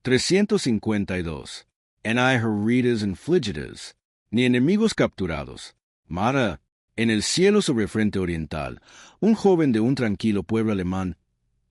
352. En hay heridas infligidas, ni enemigos capturados. Mara, en el cielo sobre frente oriental, un joven de un tranquilo pueblo alemán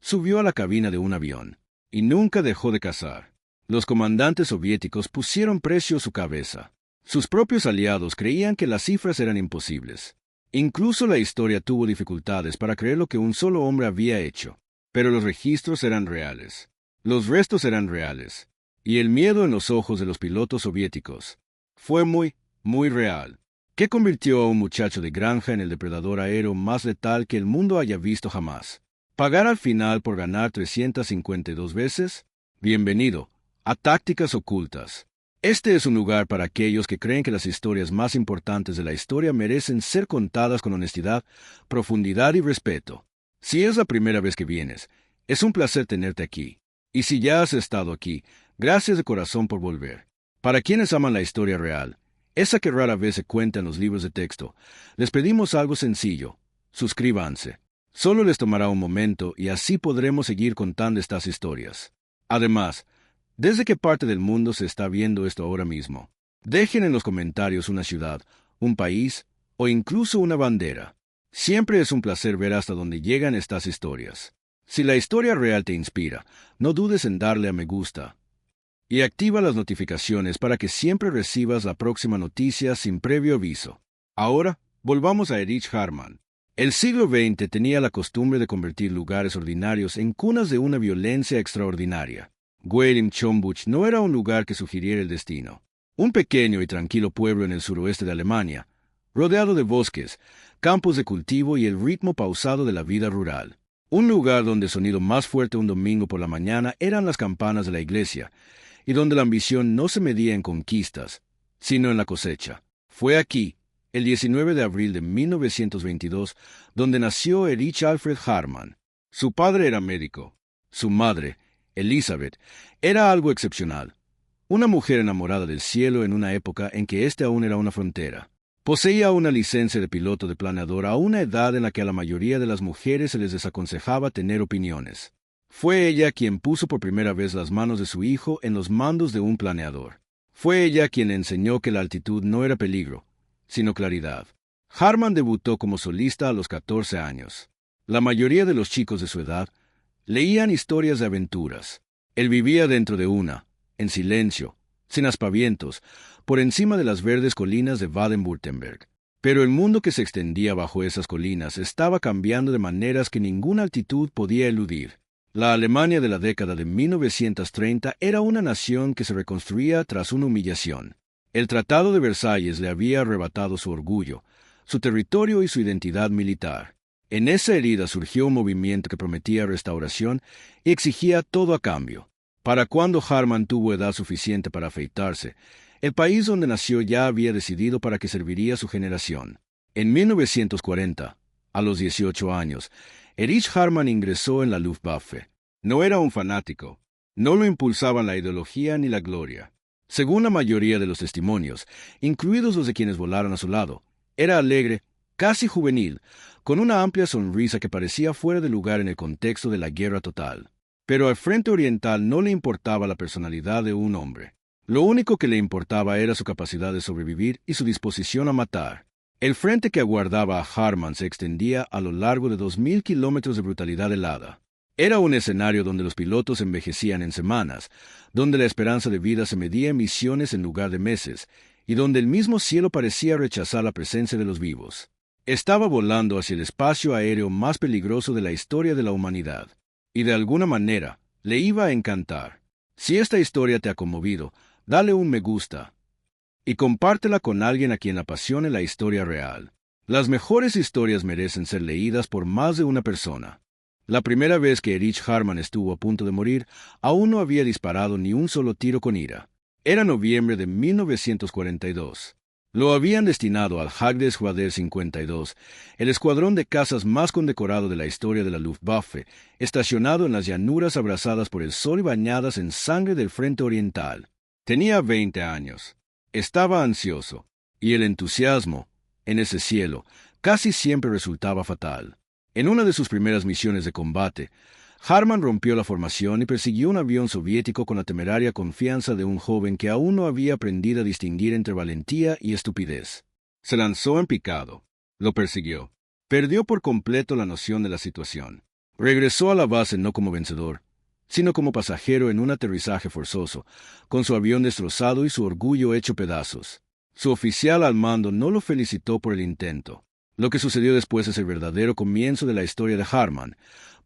subió a la cabina de un avión, y nunca dejó de cazar. Los comandantes soviéticos pusieron precio a su cabeza. Sus propios aliados creían que las cifras eran imposibles. Incluso la historia tuvo dificultades para creer lo que un solo hombre había hecho. Pero los registros eran reales. Los restos eran reales. Y el miedo en los ojos de los pilotos soviéticos fue muy, muy real. ¿Qué convirtió a un muchacho de granja en el depredador aéreo más letal que el mundo haya visto jamás? ¿Pagar al final por ganar 352 veces? Bienvenido a Tácticas Ocultas. Este es un lugar para aquellos que creen que las historias más importantes de la historia merecen ser contadas con honestidad, profundidad y respeto. Si es la primera vez que vienes, es un placer tenerte aquí. Y si ya has estado aquí, gracias de corazón por volver. Para quienes aman la historia real, esa que rara vez se cuenta en los libros de texto, les pedimos algo sencillo. Suscríbanse. Solo les tomará un momento y así podremos seguir contando estas historias. Además, ¿desde qué parte del mundo se está viendo esto ahora mismo? Dejen en los comentarios una ciudad, un país o incluso una bandera. Siempre es un placer ver hasta dónde llegan estas historias. Si la historia real te inspira, no dudes en darle a me gusta y activa las notificaciones para que siempre recibas la próxima noticia sin previo aviso. Ahora, volvamos a Erich Harman. El siglo XX tenía la costumbre de convertir lugares ordinarios en cunas de una violencia extraordinaria. Guerim-Chombuch no era un lugar que sugiriera el destino. Un pequeño y tranquilo pueblo en el suroeste de Alemania, rodeado de bosques, campos de cultivo y el ritmo pausado de la vida rural. Un lugar donde el sonido más fuerte un domingo por la mañana eran las campanas de la iglesia, y donde la ambición no se medía en conquistas, sino en la cosecha. Fue aquí, el 19 de abril de 1922, donde nació Erich Alfred Harman. Su padre era médico. Su madre, Elizabeth, era algo excepcional. Una mujer enamorada del cielo en una época en que éste aún era una frontera. Poseía una licencia de piloto de planeador a una edad en la que a la mayoría de las mujeres se les desaconsejaba tener opiniones. Fue ella quien puso por primera vez las manos de su hijo en los mandos de un planeador. Fue ella quien le enseñó que la altitud no era peligro, sino claridad. Harman debutó como solista a los 14 años. La mayoría de los chicos de su edad leían historias de aventuras. Él vivía dentro de una, en silencio, sin aspavientos, por encima de las verdes colinas de Baden-Württemberg. Pero el mundo que se extendía bajo esas colinas estaba cambiando de maneras que ninguna altitud podía eludir. La Alemania de la década de 1930 era una nación que se reconstruía tras una humillación. El Tratado de Versalles le había arrebatado su orgullo, su territorio y su identidad militar. En esa herida surgió un movimiento que prometía restauración y exigía todo a cambio. Para cuando Harman tuvo edad suficiente para afeitarse, el país donde nació ya había decidido para qué serviría su generación. En 1940, a los 18 años, Erich Harman ingresó en la Luftwaffe. No era un fanático. No lo impulsaban la ideología ni la gloria. Según la mayoría de los testimonios, incluidos los de quienes volaron a su lado, era alegre, casi juvenil, con una amplia sonrisa que parecía fuera de lugar en el contexto de la guerra total. Pero al Frente Oriental no le importaba la personalidad de un hombre. Lo único que le importaba era su capacidad de sobrevivir y su disposición a matar. El frente que aguardaba a Harman se extendía a lo largo de 2.000 kilómetros de brutalidad helada. Era un escenario donde los pilotos envejecían en semanas, donde la esperanza de vida se medía en misiones en lugar de meses, y donde el mismo cielo parecía rechazar la presencia de los vivos. Estaba volando hacia el espacio aéreo más peligroso de la historia de la humanidad, y de alguna manera le iba a encantar. Si esta historia te ha conmovido, dale un me gusta y compártela con alguien a quien apasione la historia real. Las mejores historias merecen ser leídas por más de una persona. La primera vez que Erich Harman estuvo a punto de morir, aún no había disparado ni un solo tiro con ira. Era noviembre de 1942. Lo habían destinado al Jagdgeschwader 52, el escuadrón de cazas más condecorado de la historia de la Luftwaffe, estacionado en las llanuras abrasadas por el sol y bañadas en sangre del Frente Oriental. Tenía 20 años. Estaba ansioso, y el entusiasmo, en ese cielo, casi siempre resultaba fatal. En una de sus primeras misiones de combate, Harman rompió la formación y persiguió un avión soviético con la temeraria confianza de un joven que aún no había aprendido a distinguir entre valentía y estupidez. Se lanzó en picado. Lo persiguió. Perdió por completo la noción de la situación. Regresó a la base no como vencedor, sino como pasajero en un aterrizaje forzoso, con su avión destrozado y su orgullo hecho pedazos. Su oficial al mando no lo felicitó por el intento. Lo que sucedió después es el verdadero comienzo de la historia de Harman,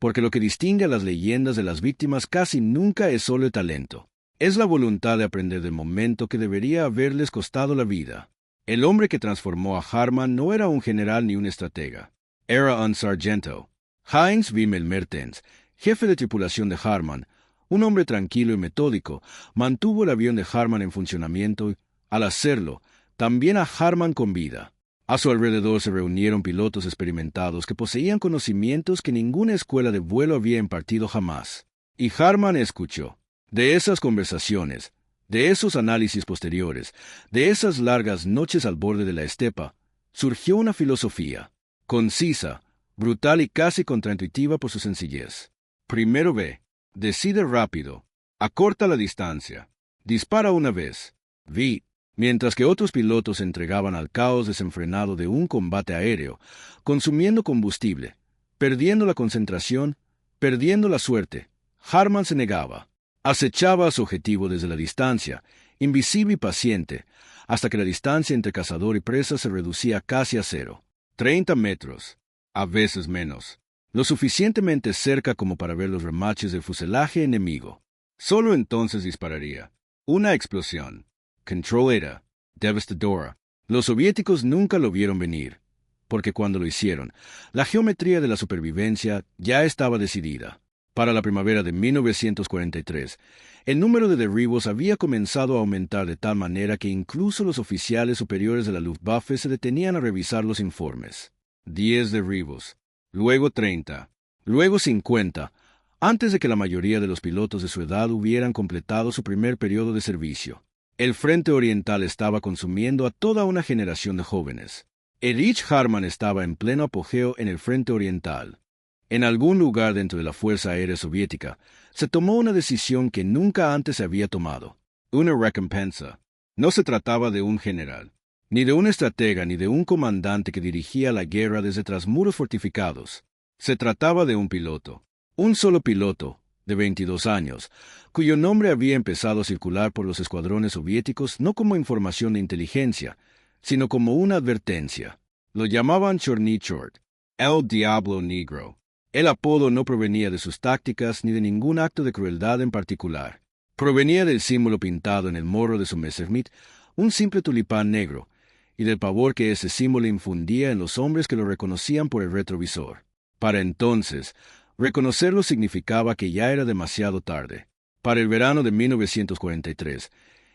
porque lo que distingue a las leyendas de las víctimas casi nunca es solo el talento. Es la voluntad de aprender del momento que debería haberles costado la vida. El hombre que transformó a Harman no era un general ni un estratega. Era un sargento. Heinz Wimmel Mertens, jefe de tripulación de Harman, un hombre tranquilo y metódico, mantuvo el avión de Harman en funcionamiento y, al hacerlo, también a Harman con vida. A su alrededor se reunieron pilotos experimentados que poseían conocimientos que ninguna escuela de vuelo había impartido jamás. Y Harman escuchó. De esas conversaciones, de esos análisis posteriores, de esas largas noches al borde de la estepa, surgió una filosofía, concisa, brutal y casi contraintuitiva por su sencillez. Primero ve, decide rápido, acorta la distancia, dispara una vez, vi. Mientras que otros pilotos se entregaban al caos desenfrenado de un combate aéreo, consumiendo combustible, perdiendo la concentración, perdiendo la suerte, Harman se negaba. Acechaba a su objetivo desde la distancia, invisible y paciente, hasta que la distancia entre cazador y presa se reducía casi a cero. 30 metros, a veces menos, lo suficientemente cerca como para ver los remaches del fuselaje enemigo. Solo entonces dispararía. Una explosión. Control era devastadora. Los soviéticos nunca lo vieron venir, porque cuando lo hicieron, la geometría de la supervivencia ya estaba decidida. Para la primavera de 1943, el número de derribos había comenzado a aumentar de tal manera que incluso los oficiales superiores de la Luftwaffe se detenían a revisar los informes. 10 derribos, luego 30, luego 50, antes de que la mayoría de los pilotos de su edad hubieran completado su primer periodo de servicio. El frente oriental estaba consumiendo a toda una generación de jóvenes. Erich Harman estaba en pleno apogeo en el frente oriental. En algún lugar dentro de la Fuerza Aérea Soviética, se tomó una decisión que nunca antes se había tomado. Una recompensa. No se trataba de un general, ni de un estratega, ni de un comandante que dirigía la guerra desde tras muros fortificados. Se trataba de un piloto. Un solo piloto, de 22 años, cuyo nombre había empezado a circular por los escuadrones soviéticos no como información de inteligencia, sino como una advertencia. Lo llamaban Chorny Chort, el Diablo Negro. El apodo no provenía de sus tácticas ni de ningún acto de crueldad en particular. Provenía del símbolo pintado en el morro de su Messerschmitt, un simple tulipán negro, y del pavor que ese símbolo infundía en los hombres que lo reconocían por el retrovisor. Para entonces, reconocerlo significaba que ya era demasiado tarde. Para el verano de 1943,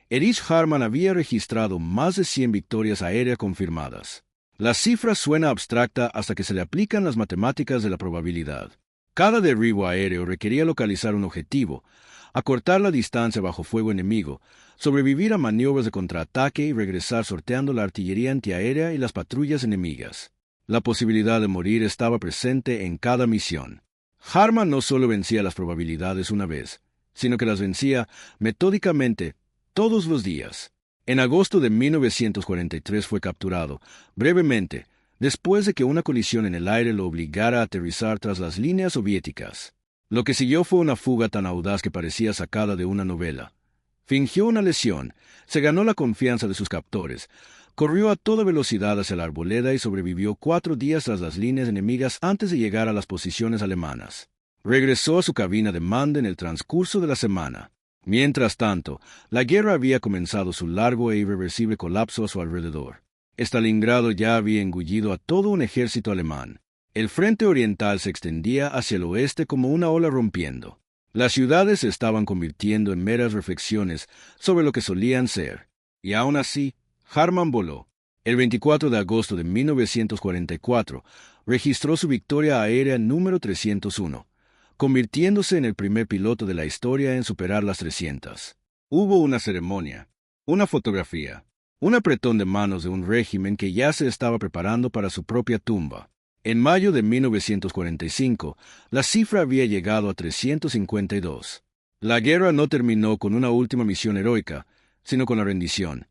Erich Harman había registrado más de 100 victorias aéreas confirmadas. La cifra suena abstracta hasta que se le aplican las matemáticas de la probabilidad. Cada derribo aéreo requería localizar un objetivo, acortar la distancia bajo fuego enemigo, sobrevivir a maniobras de contraataque y regresar sorteando la artillería antiaérea y las patrullas enemigas. La posibilidad de morir estaba presente en cada misión. Harman no solo vencía las probabilidades una vez, sino que las vencía metódicamente todos los días. En agosto de 1943 fue capturado, brevemente, después de que una colisión en el aire lo obligara a aterrizar tras las líneas soviéticas. Lo que siguió fue una fuga tan audaz que parecía sacada de una novela. Fingió una lesión, se ganó la confianza de sus captores, corrió a toda velocidad hacia la arboleda y sobrevivió 4 días tras las líneas enemigas antes de llegar a las posiciones alemanas. Regresó a su cabina de mando en el transcurso de la semana. Mientras tanto, la guerra había comenzado su largo e irreversible colapso a su alrededor. Stalingrado ya había engullido a todo un ejército alemán. El frente oriental se extendía hacia el oeste como una ola rompiendo. Las ciudades se estaban convirtiendo en meras reflexiones sobre lo que solían ser. Y aún así, Harman voló. El 24 de agosto de 1944, registró su victoria aérea número 301. Convirtiéndose en el primer piloto de la historia en superar las 300. Hubo una ceremonia, una fotografía, un apretón de manos de un régimen que ya se estaba preparando para su propia tumba. En mayo de 1945, la cifra había llegado a 352. La guerra no terminó con una última misión heroica, sino con la rendición.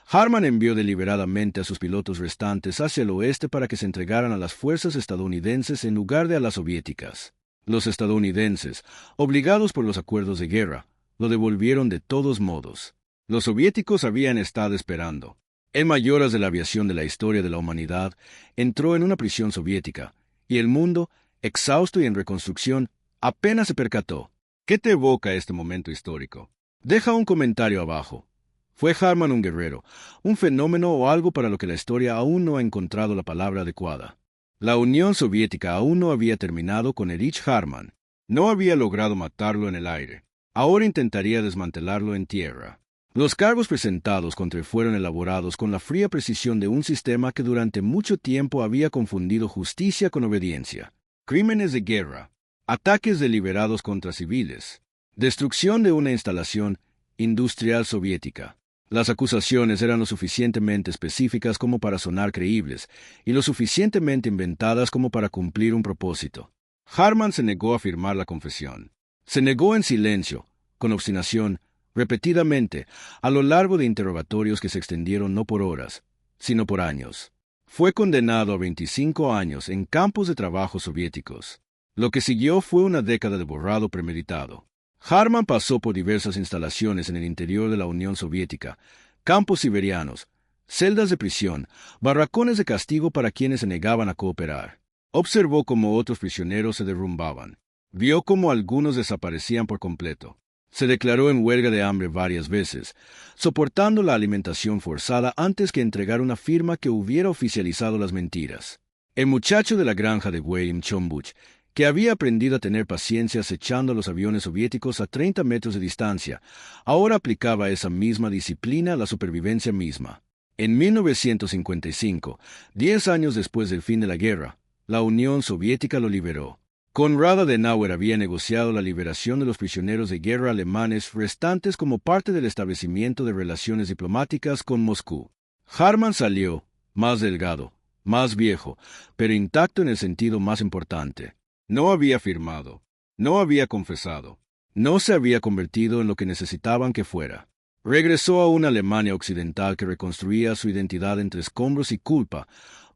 Harman envió deliberadamente a sus pilotos restantes hacia el oeste para que se entregaran a las fuerzas estadounidenses en lugar de a las soviéticas. Los estadounidenses, obligados por los acuerdos de guerra, lo devolvieron de todos modos. Los soviéticos habían estado esperando. El mayor as de la aviación de la historia de la humanidad entró en una prisión soviética, y el mundo, exhausto y en reconstrucción, apenas se percató. ¿Qué te evoca este momento histórico? Deja un comentario abajo. ¿Fue Harman un guerrero, un fenómeno o algo para lo que la historia aún no ha encontrado la palabra adecuada? La Unión Soviética aún no había terminado con Erich Harman. No había logrado matarlo en el aire. Ahora intentaría desmantelarlo en tierra. Los cargos presentados contra él fueron elaborados con la fría precisión de un sistema que durante mucho tiempo había confundido justicia con obediencia. Crímenes de guerra, ataques deliberados contra civiles, destrucción de una instalación industrial soviética. Las acusaciones eran lo suficientemente específicas como para sonar creíbles y lo suficientemente inventadas como para cumplir un propósito. Harman se negó a firmar la confesión. Se negó en silencio, con obstinación, repetidamente, a lo largo de interrogatorios que se extendieron no por horas, sino por años. Fue condenado a 25 años en campos de trabajo soviéticos. Lo que siguió fue una década de borrado premeditado. Harman pasó por diversas instalaciones en el interior de la Unión Soviética, campos siberianos, celdas de prisión, barracones de castigo para quienes se negaban a cooperar. Observó cómo otros prisioneros se derrumbaban. Vio cómo algunos desaparecían por completo. Se declaró en huelga de hambre varias veces, soportando la alimentación forzada antes que entregar una firma que hubiera oficializado las mentiras. El muchacho de la granja de buey en Chombuch, que había aprendido a tener paciencia acechando a los aviones soviéticos a 30 metros de distancia, ahora aplicaba esa misma disciplina a la supervivencia misma. En 1955, 10 años después del fin de la guerra, la Unión Soviética lo liberó. Konrad Adenauer había negociado la liberación de los prisioneros de guerra alemanes restantes como parte del establecimiento de relaciones diplomáticas con Moscú. Harman salió, más delgado, más viejo, pero intacto en el sentido más importante. No había firmado, no había confesado, no se había convertido en lo que necesitaban que fuera. Regresó a una Alemania occidental que reconstruía su identidad entre escombros y culpa,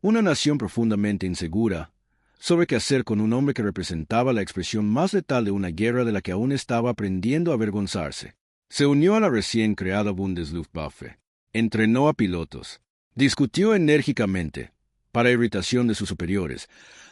una nación profundamente insegura, sobre qué hacer con un hombre que representaba la expresión más letal de una guerra de la que aún estaba aprendiendo a avergonzarse. Se unió a la recién creada Bundesluftwaffe, entrenó a pilotos, discutió enérgicamente, para irritación de sus superiores,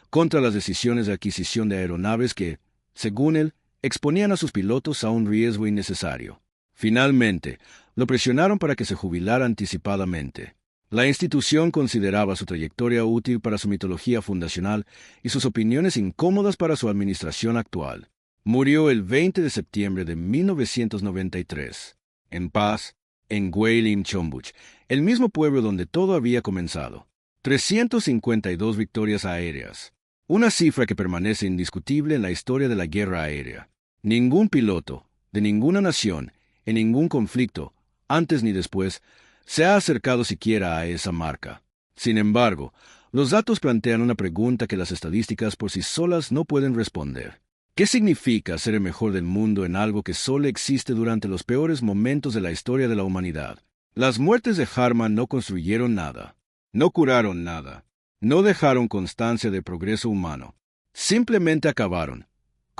contra las decisiones de adquisición de aeronaves que, según él, exponían a sus pilotos a un riesgo innecesario. Finalmente, lo presionaron para que se jubilara anticipadamente. La institución consideraba su trayectoria útil para su mitología fundacional y sus opiniones incómodas para su administración actual. Murió el 20 de septiembre de 1993, en paz, en Guilin Chombuch, el mismo pueblo donde todo había comenzado. 352 victorias aéreas. Una cifra que permanece indiscutible en la historia de la guerra aérea. Ningún piloto, de ninguna nación, en ningún conflicto, antes ni después, se ha acercado siquiera a esa marca. Sin embargo, los datos plantean una pregunta que las estadísticas por sí solas no pueden responder. ¿Qué significa ser el mejor del mundo en algo que solo existe durante los peores momentos de la historia de la humanidad? Las muertes de Harman no construyeron nada, no curaron nada, no dejaron constancia de progreso humano. Simplemente acabaron,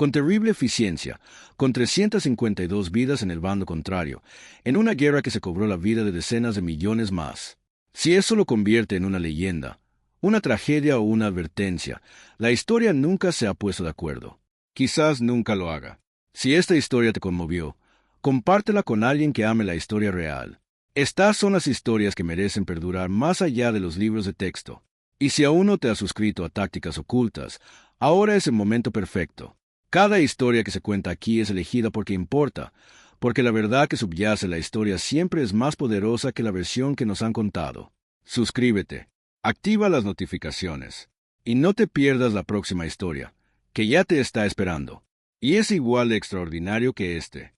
con terrible eficiencia, con 352 vidas en el bando contrario, en una guerra que se cobró la vida de decenas de millones más. Si eso lo convierte en una leyenda, una tragedia o una advertencia, la historia nunca se ha puesto de acuerdo. Quizás nunca lo haga. Si esta historia te conmovió, compártela con alguien que ame la historia real. Estas son las historias que merecen perdurar más allá de los libros de texto. Y si aún no te has suscrito a Tácticas Ocultas, ahora es el momento perfecto. Cada historia que se cuenta aquí es elegida porque importa, porque la verdad que subyace la historia siempre es más poderosa que la versión que nos han contado. Suscríbete, activa las notificaciones, y no te pierdas la próxima historia, que ya te está esperando, y es igual de extraordinario que este.